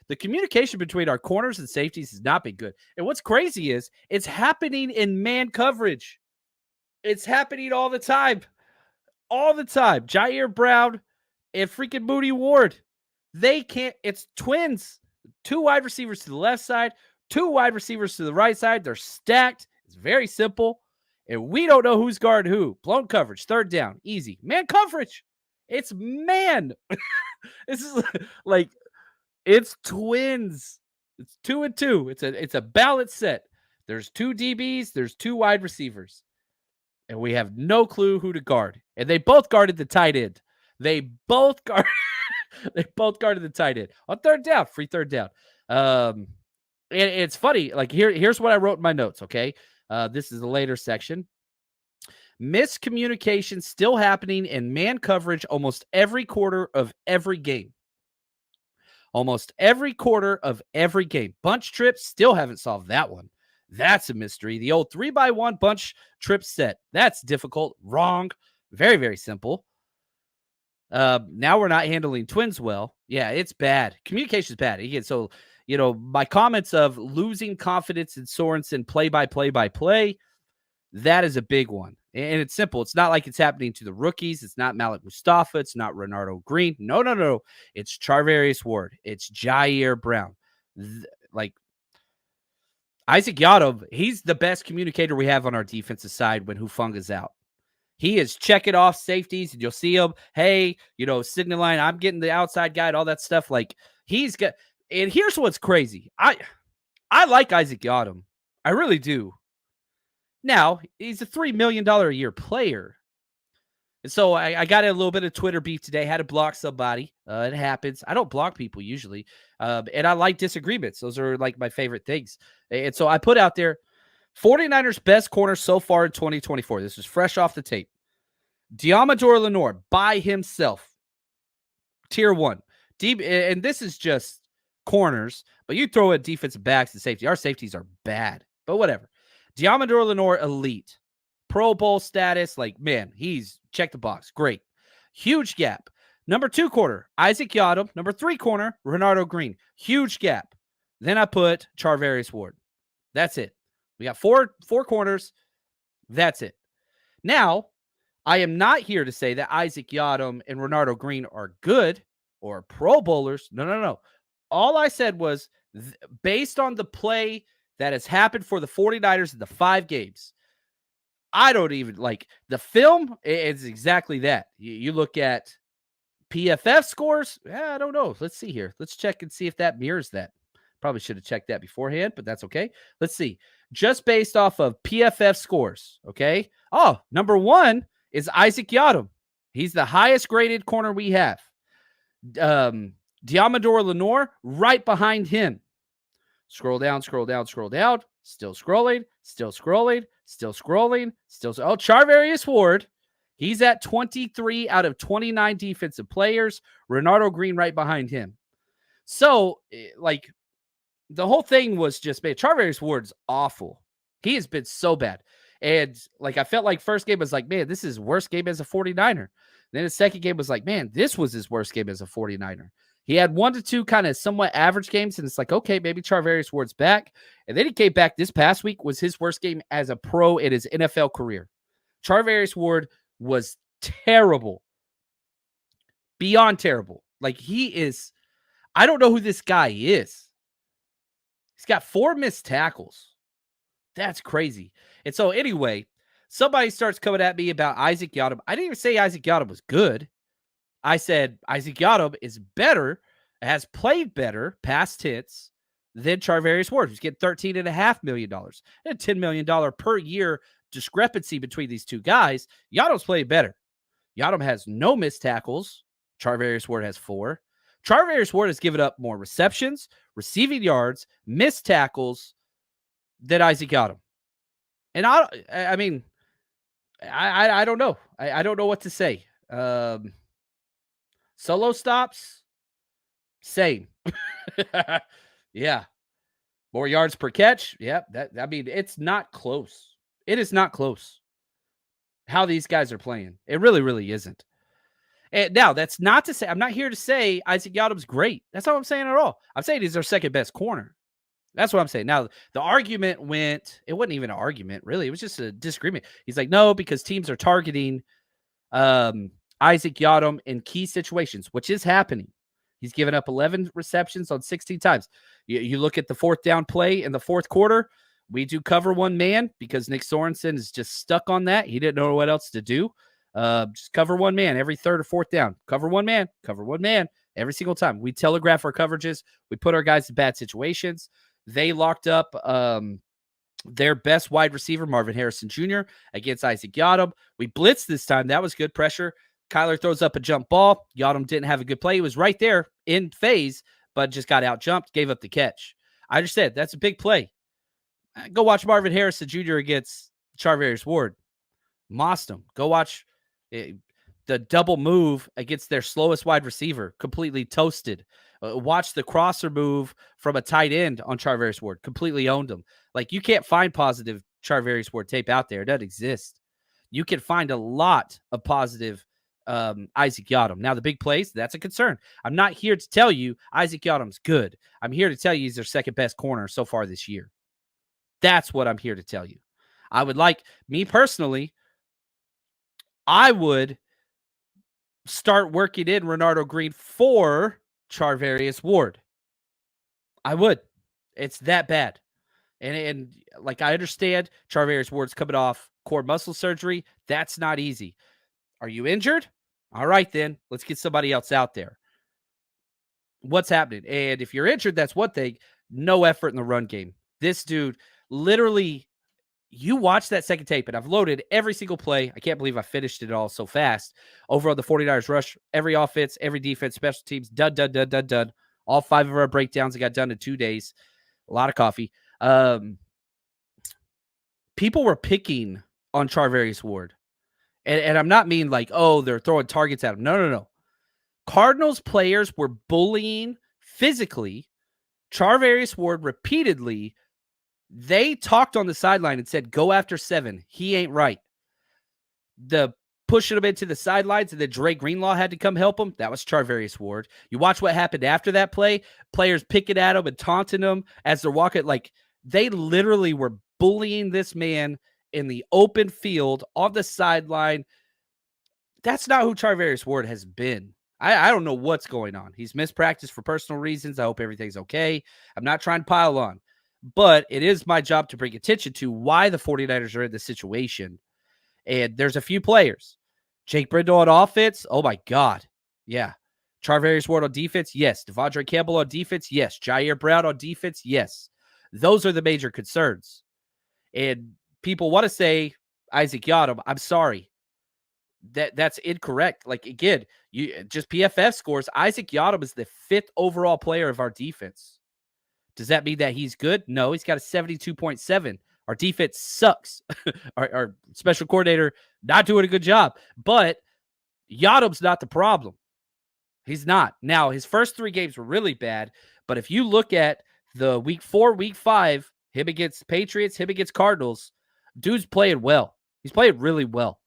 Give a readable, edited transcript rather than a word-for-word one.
the communication between our corners and safeties has not been good. And what's crazy is it's happening in man coverage. It's happening all the time. All the time. Jair Brown and freaking Moody Ward. They can't. It's twins. 2 wide receivers to the left side, 2 wide receivers to the right side. They're stacked. It's very simple. And we don't know who's guarding who. Blown coverage, 3rd down, easy. Man coverage. It's man. This is like, it's twins. It's 2 and 2. It's a balanced set. There's 2 DBs. There's 2 wide receivers. And we have no clue who to guard. And they both guarded the tight end. They both guarded the tight end on 3rd down, free 3rd down. And it's funny. Like here's what I wrote in my notes. Okay. This is a later section. Miscommunication still happening in man coverage almost every quarter of every game. Almost every quarter of every game. Bunch trips, still haven't solved that one. That's a mystery. The old 3x1 bunch trip set. That's difficult. Wrong. Very, very simple. Now we're not handling twins well. Yeah, it's bad. Communication is bad. Again, so, my comments of losing confidence in Sorensen play, that is a big one. And it's simple. It's not like it's happening to the rookies. It's not Malik Mustafa. It's not Renardo Green. No. It's Charvarius Ward. It's Jair Brown. Isaac Yadov, he's the best communicator we have on our defensive side when Hufanga's out. He is checking off safeties, and you'll see him, hey, signal line, I'm getting the outside guy and all that stuff. Like, he's got – and here's what's crazy. I like Isaac Yadov. I really do. Now, he's a $3 million a year player. And so I got a little bit of Twitter beef today. Had to block somebody. It happens. I don't block people usually. And I like disagreements. Those are like my favorite things. And so I put out there 49ers best corner so far in 2024. This is fresh off the tape. Diamador Lenore by himself. Tier 1. Deep, and this is just corners, but you throw in defensive backs and safety. Our safeties are bad, but whatever. Diamador Lenore, elite. Pro Bowl status. Like, man, he's check the box. Great. Huge gap. Number 2 corner, Isaac Yadov. Number 3 corner, Renardo Green. Huge gap. Then I put Charvarius Ward. That's it. We got four corners. That's it. Now, I am not here to say that Isaac Yadov and Renardo Green are good or Pro Bowlers. No. All I said was based on the play that has happened for the 49ers in the 5 games, I don't even like the film. It's exactly that. You look at PFF scores. I don't know. Let's see here. Let's check and see if that mirrors that. Probably should have checked that beforehand, but that's okay. Let's see. Just based off of PFF scores. Okay. Oh, number 1 is Isaac Yadov. He's the highest graded corner we have. Diamador Lenore right behind him. Scroll down. Still scrolling. Oh, Charvarius Ward. He's at 23 out of 29 defensive players. Renardo Green right behind him. So, like, the whole thing was just, man, Charvarius Ward's awful. He has been so bad. And, like, I felt like first game was like, man, this is his worst game as a 49er. Then the second game was like, man, this was his worst game as a 49er. He had 1 to 2 kind of somewhat average games, and it's like, okay, maybe Charvarius Ward's back. And then he came back this past week, was his worst game as a pro in his NFL career. Charvarius Ward was terrible. Beyond terrible. Like, he is, I don't know who this guy is. He's got 4 missed tackles. That's crazy. And so anyway, somebody starts coming at me about Isaac Yadov. I didn't even say Isaac Yadov was good. I said Isaac Yadov is better, has played better, past tense, than Charvarius Ward, who's getting $13.5 million. And $10 million per year discrepancy between these two guys. Yadov's played better. Yadov has no missed tackles. Charvarius Ward has 4. Charvarius Ward has given up more receptions, receiving yards, missed tackles than Isaac Yadov. And I mean, I don't know. I don't know what to say. Solo stops, same. Yeah. More yards per catch. Yeah. It's not close. It is not close how these guys are playing. It really, really isn't. And now, that's not to say, I'm not here to say Isaac Yadam's great. That's not what I'm saying at all. I'm saying he's their second best corner. That's what I'm saying. Now, the argument it wasn't even an argument, really. It was just a disagreement. He's like, no, because teams are targeting Isaac Yadam in key situations, which is happening. He's given up 11 receptions on 16 times. You look at the fourth down play in the fourth quarter. We do cover one man because Nick Sorensen is just stuck on that. He didn't know what else to do. Just cover one man every third or fourth down. Cover one man every single time. We telegraph our coverages. We put our guys in bad situations. They locked up their best wide receiver, Marvin Harrison Jr., against Isaac Yadam. We blitzed this time. That was good pressure. Kyler throws up a jump ball. Yadam didn't have a good play. He was right there in phase, but just got out jumped, gave up the catch. I just said that's a big play. Go watch Marvin Harrison Jr. against Charvarius Ward. Mossed him. Go watch the double move against their slowest wide receiver, completely toasted. Watch the crosser move from a tight end on Charvarius Ward, completely owned him. Like, you can't find positive Charvarius Ward tape out there. It doesn't exist. You can find a lot of positive Isaac Yadam. Now, the big plays, that's a concern. I'm not here to tell you Isaac Yadam's good. I'm here to tell you he's their second best corner so far this year. That's what I'm here to tell you. I would like, me personally, I would start working in Renardo Green for Charvarius Ward. I would. It's that bad. And like, I understand Charvarius Ward's coming off core muscle surgery. That's not easy. Are you injured? All right, then let's get somebody else out there. What's happening? And if you're injured, that's one thing. No effort in the run game. This dude literally, you watch that second tape, and I've loaded every single play. I can't believe I finished it all so fast. Over on the 49ers rush, every offense, every defense, special teams, done. All 5 of our breakdowns, I got done in 2 days. A lot of coffee. People were picking on Charvarius Ward. And I'm not mean like, oh, they're throwing targets at him. No. Cardinals players were bullying physically Charvarius Ward repeatedly. They talked on the sideline and said, go after 7. He ain't right. The pushing him into the sidelines, and then Dre Greenlaw had to come help him. That was Charvarius Ward. You watch what happened after that play. Players picking at him and taunting him as they're walking. Like, they literally were bullying this man in the open field on the sideline. That's not who Charvarius Ward has been. I don't know what's going on. He's missed practice for personal reasons. I hope everything's okay. I'm not trying to pile on, but it is my job to bring attention to why the 49ers are in this situation. And there's a few players. Jake Brindle on offense. Oh, my God. Yeah. Charvarius Ward on defense. Yes. Devondre Campbell on defense. Yes. Jair Brown on defense. Yes. Those are the major concerns. And people want to say Isaac Yadam. I'm sorry. That's incorrect. Like, again, you just PFF scores. Isaac Yadam is the 5th overall player of our defense. Does that mean that he's good? No, he's got a 72.7. Our defense sucks. our special coordinator not doing a good job. But Yadam's not the problem. He's not. Now, his first 3 games were really bad. But if you look at the week 4, week 5, him against Patriots, him against Cardinals, dude's playing well. He's playing really well.